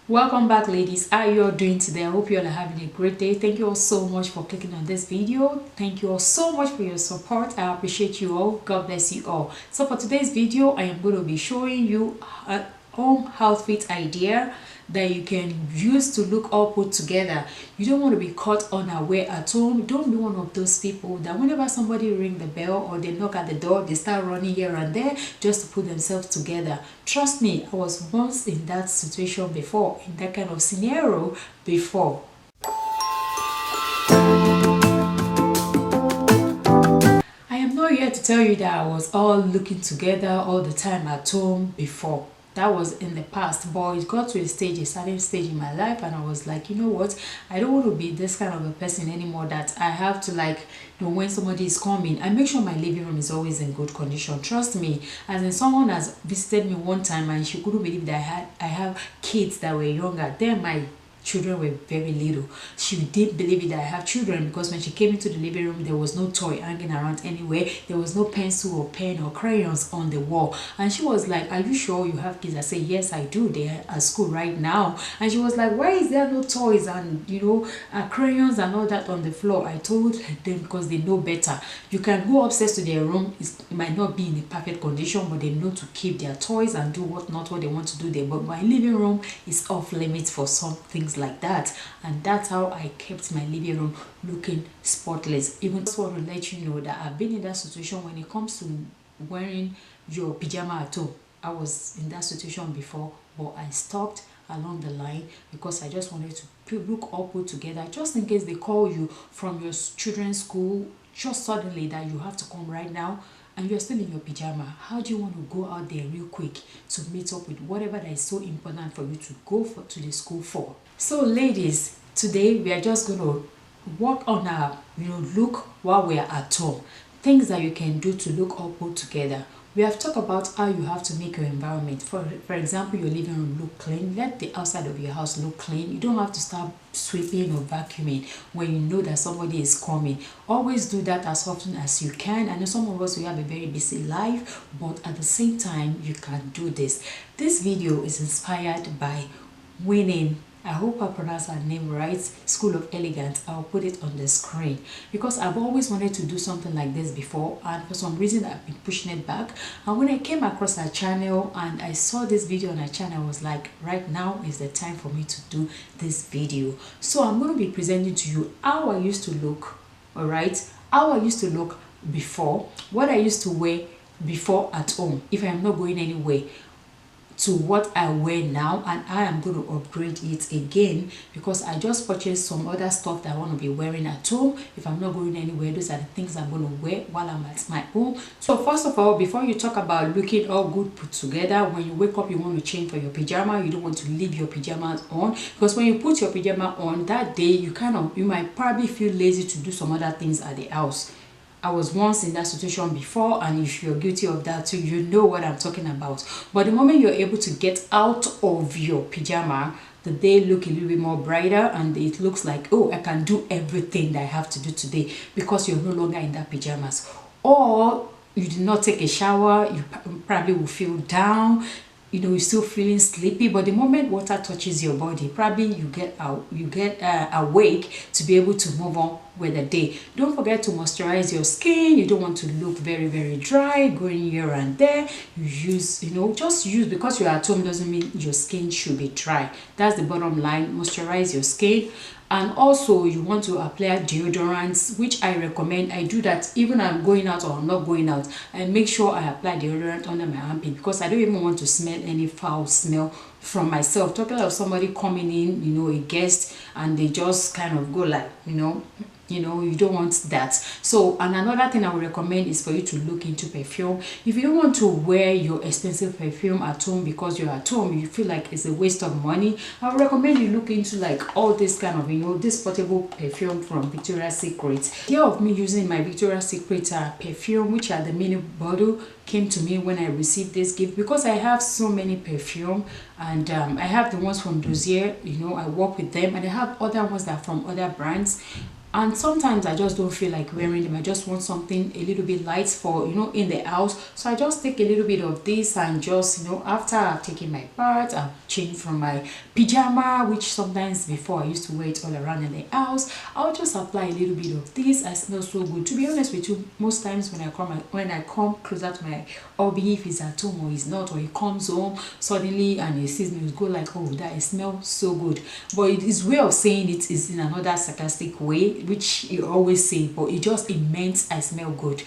Welcome back, ladies. How are you all doing today? I hope you all are having a great day. Thank you all so much for clicking on this video. Thank you all so much for your support. I appreciate you all. God bless you all. So for today's video, I am going to be showing you a home outfit idea that you can use to look all put together. You don't want to be caught unaware at home. Don't be one of those people that whenever somebody ring the bell or they knock at the door, they start running here and there just to put themselves together. Trust me, I was once in that situation before, in that kind of scenario before. I am not here to tell you that I was all looking together all the time at home before. That was in the past, but it got to a certain stage in my life, and I was like, you know what, I don't want to be this kind of a person anymore that I have to, like, when somebody is coming, I make sure my living room is always in good condition. Trust me, as in someone has visited me one time and she couldn't believe that I have kids that were younger. Then my children were very little. She didn't believe it that I have children, because when she came into the living room, there was no toy hanging around anywhere. There was no pencil or pen or crayons on the wall. And she was like, are you sure you have kids? I said, yes, I do. They are at school right now. And she was like, why is there no toys and crayons and all that on the floor? I told them, because they know better. You can go upstairs to their room. It might not be in a perfect condition, but they know to keep their toys and do what they want to do there. But my living room is off limits for some things like that, and that's how I kept my living room looking spotless. Even just want to let you know that I've been in that situation when it comes to wearing your pajama at home. I was in that situation before, but I stopped along the line because I just wanted to look all put together, just in case they call you from your children's school just suddenly that you have to come right now and you're still in your pajama. How do you want to go out there real quick to meet up with whatever that is so important for you to go to the school for? So ladies, today we are just going to work on our look while we are at home. Things that you can do to look all put together. We have talked about how you have to make your environment. For example, your living room look clean. Let the outside of your house look clean. You don't have to start sweeping or vacuuming when you know that somebody is coming. Always do that as often as you can. I know some of us, we have a very busy life, but at the same time, you can do this. This video is inspired by Winning, I hope I pronounced her name right, School of Elegance. I'll put it on the screen because I've always wanted to do something like this before, and for some reason I've been pushing it back. And when I came across her channel and I saw this video on her channel, I was like, right now is the time for me to do this video. So I'm going to be presenting to you how I used to look, all right, how I used to look before, what I used to wear before at home if I'm not going anywhere, to what I wear now, and I am going to upgrade it again because I just purchased some other stuff that I want to be wearing at home. If I'm not going anywhere, those are the things I'm going to wear while I'm at my home. So first of all, before you talk about looking all good put together, when you wake up you want to change for your pajama, you don't want to leave your pajamas on, because when you put your pajama on that day, you might probably feel lazy to do some other things at the house. I was once in that situation before, and if you're guilty of that too, you know what I'm talking about. But the moment you're able to get out of your pajama, the day look a little bit more brighter, and it looks like, oh, I can do everything that I have to do today because you're no longer in that pajamas. Or you did not take a shower, you probably will feel down, you're still feeling sleepy, but the moment water touches your body, probably you get awake to be able to move on with the day. Don't forget to moisturize your skin. You don't want to look very, very dry going here and there. Just use, because you're at home doesn't mean your skin should be dry. That's the bottom line. Moisturize your skin. And also you want to apply deodorants, which I recommend. I do that even I'm going out or I'm not going out. I make sure I apply deodorant under my armpit because I don't even want to smell any foul smell from myself. Talking of somebody coming in, a guest, and they just kind of go like, you don't want that. So, and another thing I would recommend is for you to look into perfume. If you don't want to wear your expensive perfume at home because you're at home, you feel like it's a waste of money, I would recommend you look into like all this kind of, this portable perfume from Victoria's Secret. The idea of me using my Victoria's Secret perfume, which are the mini bottle, came to me when I received this gift because I have so many perfume, and I have the ones from Dozier, I work with them, and I have other ones that are from other brands. and sometimes I just don't feel like wearing them. I just want something a little bit light for, you know, in the house. So I just take a little bit of this and just, you know, after I've taken my bath, I've changed from my pajama, which sometimes before I used to wear it all around in the house. I'll just apply a little bit of this. I smell so good. To be honest with you, most times when I come closer to my hubby, if he's at home or he's not, or he comes home suddenly and he sees me, he'll go like, oh, that smells so good. But his way of saying it is in another sarcastic way, which he always say, but it meant I smell good.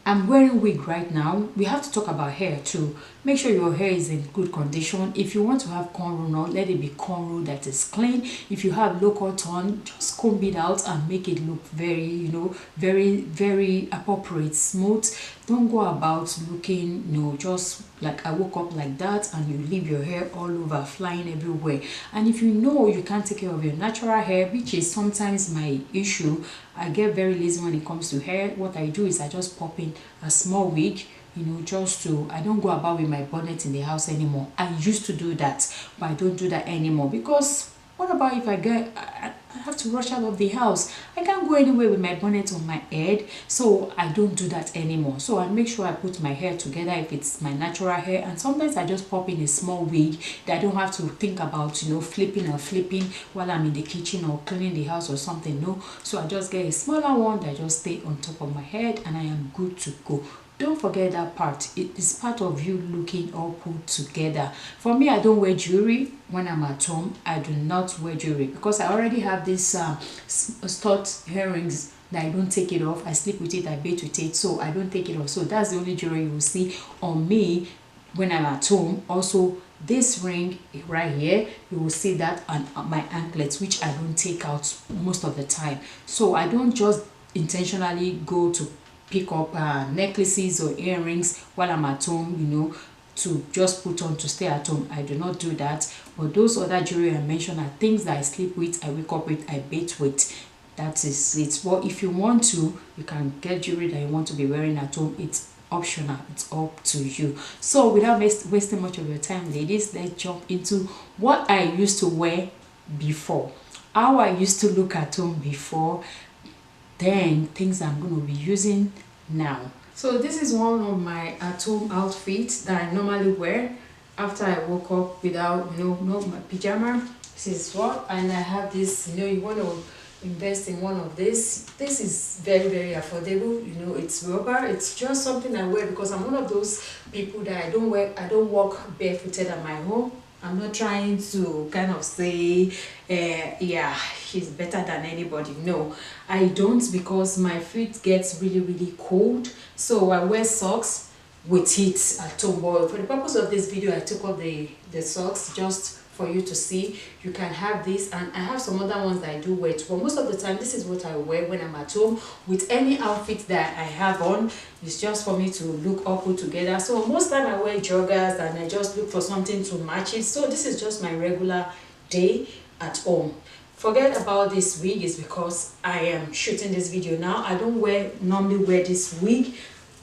I'm wearing wig right now. We have to talk about hair too. Make sure your hair is in good condition. If you want to have cornrow now, let it be cornrow that is clean. If you have local turn, just comb it out and make it look very, you know, very appropriate, smooth. Don't go about looking, you know, just like I woke up like that and you leave your hair all over, flying everywhere. And if you know you can't take care of your natural hair, which is sometimes my issue, I get very lazy when it comes to hair. What I do is I just pop in a small wig, you know, just to, I don't go about with my bonnet in the house anymore. I used to do that, but I don't do that anymore, because what about if I have to rush out of the house? I can't go anywhere with my bonnet on my head, so I don't do that anymore. So I make sure I put my hair together if it's my natural hair, and sometimes I just pop in a small wig that I don't have to think about, you know, flipping while I'm in the kitchen or cleaning the house or something. No, so I just get a smaller one that just stay on top of my head and I am good to go. Don't forget that part. It is part of you looking all put together. For me, I don't wear jewelry when I'm at home. I do not wear jewelry because I already have this stud earrings that I don't take it off. I sleep with it, I bathe with it, so I don't take it off. So that's the only jewelry you will see on me when I'm at home. Also, this ring right here, you will see that on my anklets, which I don't take out most of the time. So I don't just intentionally go to pick up necklaces or earrings while I'm at home, you know, to just put on to stay at home. I do not do that. But those other jewelry I mentioned are things that I sleep with, I wake up with, I bathe with. That is it. But if you want to, you can get jewelry that you want to be wearing at home. It's optional. It's up to you. So without wasting much of your time, ladies, let's jump into what I used to wear before, how I used to look at home before, then things I'm going to be using now. So this is one of my at-home outfits that I normally wear after I woke up without, you know, not my pajama. This is what, and I have this, you know, you want to invest in one of this. This is very affordable, you know, it's rubber. It's just something I wear because I'm one of those people that I don't walk barefooted at my home. I'm not trying to kind of say, yeah, she's better than anybody. No, I don't, because my feet gets really cold. So I wear socks with it at home. But for the purpose of this video, I took off the socks just for you to see. You can have this, and I have some other ones that I do wear too. But most of the time, this is what I wear when I'm at home with any outfit that I have on. It's just for me to look all put together. So most time I wear joggers and I just look for something to match it. So this is just my regular day at home. Forget about this wig, is because I am shooting this video now. I don't normally wear this wig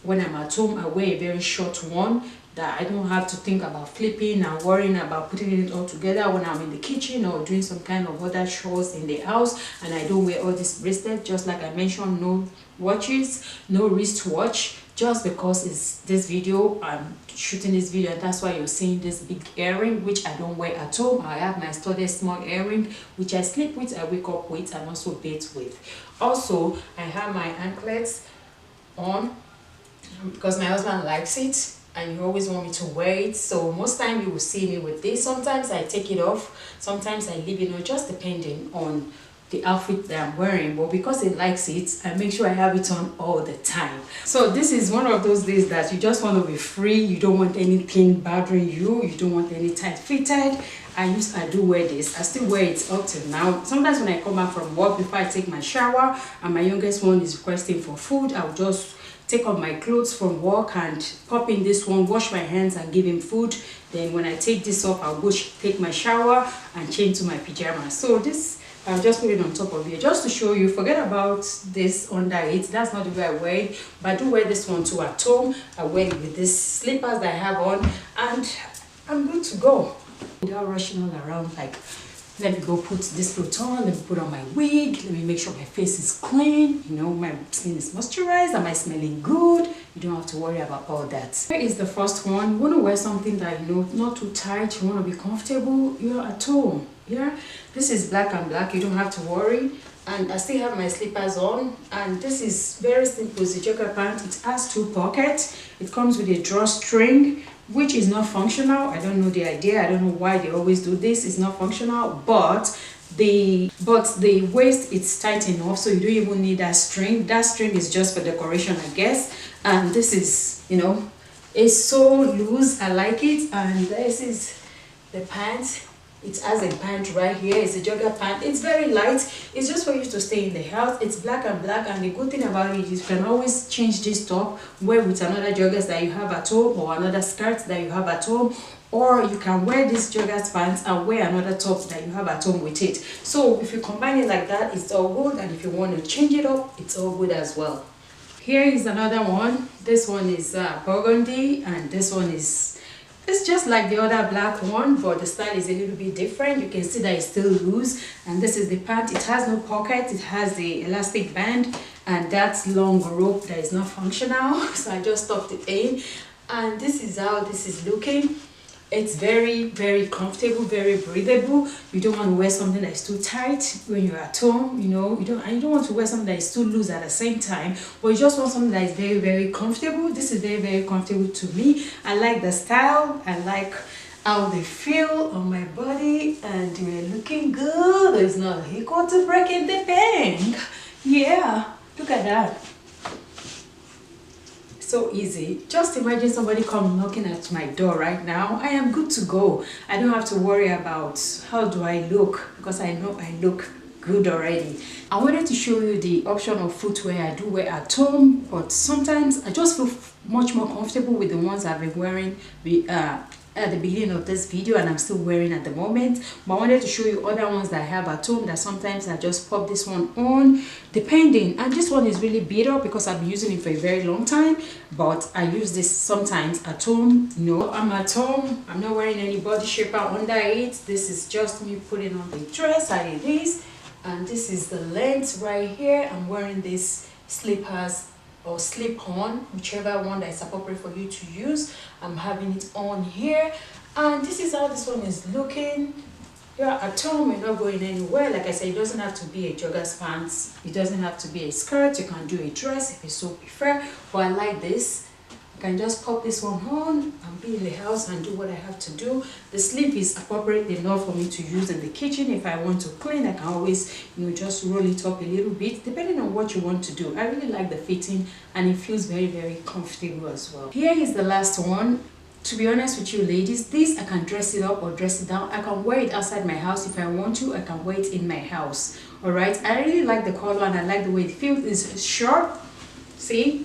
when I'm at home. I wear a very short one that I don't have to think about flipping and worrying about putting it all together when I'm in the kitchen or doing some kind of other chores in the house. And I don't wear all this bracelet, just like I mentioned, no watches, no wristwatch, just because it's this video, I'm shooting this video, and that's why you're seeing this big earring, which I don't wear at home. I have my studded small earring, which I sleep with, I wake up with, and also bathe with. Also, I have my anklets on because my husband likes it and you always want me to wear it. So most time you will see me with this. Sometimes I take it off, sometimes I leave it on, just depending on the outfit that I'm wearing. But because he likes it, I make sure I have it on all the time. So this is one of those days that you just want to be free. You don't want anything bothering you. You don't want any tight fitted. I do wear this. I still wear it up till now. Sometimes when I come back from work, before I take my shower and my youngest one is requesting for food, I'll just take off my clothes from work and pop in this one, wash my hands and give him food. Then when I take this off, I'll go take my shower and change to my pajamas. So this, I'll just put it on top of here just to show you. Forget about this under it. That's not the way I wear it, but I do wear this one too at home. I wear it with these slippers that I have on, and I'm good to go without rushing all around like let me go put this clothes on, let me put on my wig, let me make sure my face is clean, you know, my skin is moisturized, am I smelling good? You don't have to worry about all that. Here is the first one. You want to wear something that, you know, not too tight, you want to be comfortable, you're at home. Yeah, this is black and black, you don't have to worry. And I still have my slippers on, and this is very simple. It's a jogger pant. It has 2 pockets. It comes with a drawstring, which is not functional. I don't know the idea. I don't know why they always do this. It's not functional, but the waist, it's tight enough, so you don't even need that string. That string is just for decoration, I guess. And this is, you know, it's so loose. I like it. And this is the pants. It has a pant right here. It's a jogger pant. It's very light. It's just for you to stay in the house. It's black and black, and the good thing about it is you can always change this top, wear with another joggers that you have at home, or another skirt that you have at home, or you can wear this joggers pants and wear another top that you have at home with it. So if you combine it like that, it's all good, and if you want to change it up, it's all good as well. Here is another one. This one is burgundy, and this one is, it's just like the other black one, but the style is a little bit different. You can see that it's still loose, and this is the pant. It has no pocket. It has the elastic band, and that's long rope that is not functional, so I just stuffed it in. And this is how this is looking. It's very, very comfortable, very breathable. You don't want to wear something that's too tight when you're at home, you know. You don't want to wear something that is too loose at the same time, but you just want something that is very, very comfortable. This is very, very comfortable to me. I like the style. I like how they feel on my body, and we're looking good. There's not equal to breaking the bank. Yeah, look at that. So easy. Just imagine somebody come knocking at my door right now. I am good to go. I don't have to worry about how do I look, because I know I look good already. I wanted to show you the option of footwear I do wear at home, but sometimes I just feel much more comfortable with the ones I've been wearing at the beginning of this video, and I'm still wearing at the moment. But I wanted to show you other ones that I have at home that sometimes I just pop this one on depending. And this one is really beat up because I've been using it for a very long time, but I use this sometimes at home. You know, I'm at home, I'm not wearing any body shaper under it. This is just me putting on the dress as it is, and this is the length right here. I'm wearing these slippers or slip on, whichever one that is appropriate for you to use. I'm having it on here, and this is how this one is looking. You're at home, you're not going anywhere. Like I said, it doesn't have to be a jogger's pants, it doesn't have to be a skirt. You can do a dress if you so prefer, but I like this. I can just pop this one on and be in the house and do what I have to do. The sleeve is appropriate enough for me to use in the kitchen. If I want to clean, I can always, you know, just roll it up a little bit depending on what you want to do. I really like the fitting, and it feels very, very comfortable as well. Here is the last one. To be honest with you ladies, this I can dress it up or dress it down. I can wear it outside my house if I want to. I can wear it in my house. All right, I really like the color, and I like the way it feels. It's short. See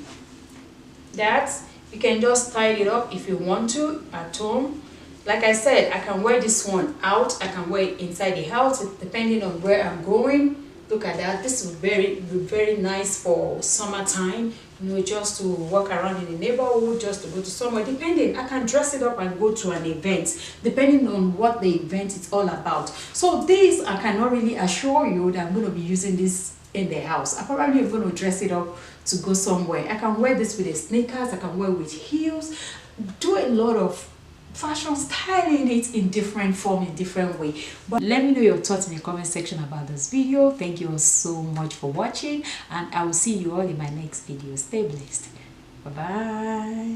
that? You can just tie it up if you want to at home. Like I said, I can wear this one out. I can wear it inside the house depending on where I'm going. Look at that. This is very nice for summertime. You know, just to walk around in the neighborhood, just to go to somewhere. Depending, I can dress it up and go to an event, depending on what the event is all about. So this, I cannot really assure you that I'm going to be using this in the house. I probably am going to dress it up to go somewhere. I can wear this with the sneakers. I can wear with heels. Do a lot of fashion styling it in different form, in different way. But let me know your thoughts in the comment section about this video. Thank you all so much for watching, and I will see you all in my next video. Stay blessed. Bye bye.